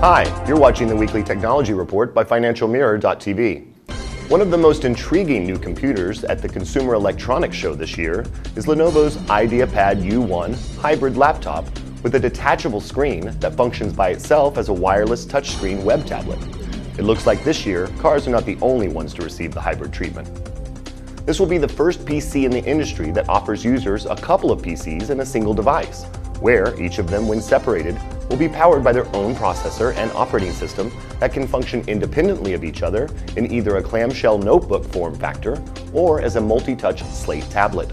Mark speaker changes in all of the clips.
Speaker 1: Hi, you're watching the Weekly Technology Report by FinancialMirror.tv. One of the most intriguing new computers at the Consumer Electronics Show this year is Lenovo's IdeaPad U1 hybrid laptop with a detachable screen that functions by itself as a wireless touchscreen web tablet. It looks like this year, cars are not the only ones to receive the hybrid treatment. This will be the first PC in the industry that offers users a couple of PCs in a single device, where each of them, when separated, will be powered by their own processor and operating system that can function independently of each other in either a clamshell notebook form factor or as a multi-touch slate tablet.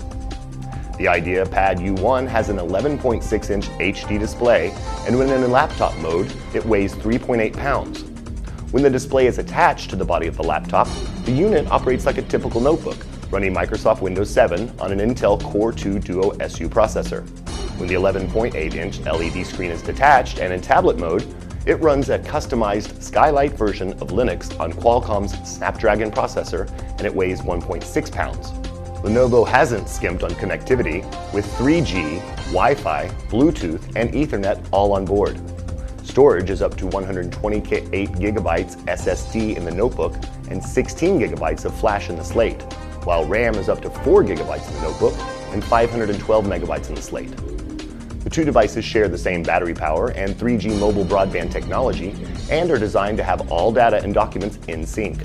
Speaker 1: The IdeaPad U1 has an 11.6-inch HD display, and when in laptop mode, it weighs 3.8 pounds. When the display is attached to the body of the laptop, the unit operates like a typical notebook, running Microsoft Windows 7 on an Intel Core 2 Duo SU processor. When the 11.8-inch LED screen is detached and in tablet mode, it runs a customized Skylight version of Linux on Qualcomm's Snapdragon processor, and it weighs 1.6 pounds. Lenovo hasn't skimped on connectivity, with 3G, Wi-Fi, Bluetooth, and Ethernet all on board. Storage is up to 128 GB SSD in the notebook and 16 GB of flash in the slate, while RAM is up to 4 GB in the notebook and 512 MB in the slate. The two devices share the same battery power and 3G mobile broadband technology and are designed to have all data and documents in sync.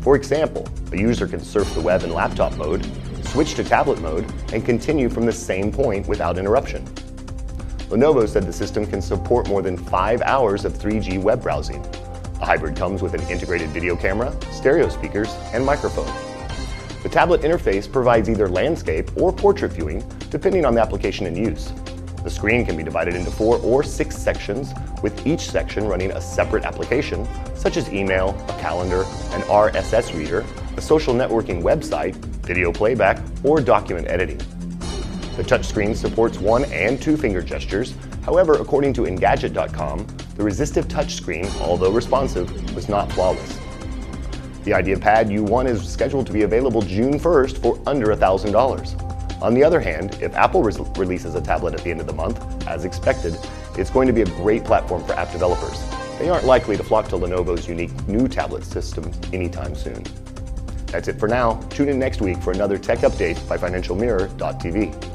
Speaker 1: For example, a user can surf the web in laptop mode, switch to tablet mode, and continue from the same point without interruption. Lenovo said the system can support more than 5 hours of 3G web browsing. The hybrid comes with an integrated video camera, stereo speakers, and microphone. The tablet interface provides either landscape or portrait viewing, depending on the application in use. The screen can be divided into 4 or 6 sections, with each section running a separate application, such as email, a calendar, an RSS reader, a social networking website, video playback, or document editing. The touchscreen supports 1 and 2 finger gestures. However, according to Engadget.com, the resistive touchscreen, although responsive, was not flawless. The IdeaPad U1 is scheduled to be available June 1st for under $1,000. On the other hand, if Apple releases a tablet at the end of the month, as expected, it's going to be a great platform for app developers. They aren't likely to flock to Lenovo's unique new tablet system anytime soon. That's it for now. Tune in next week for another tech update by FinancialMirror.tv.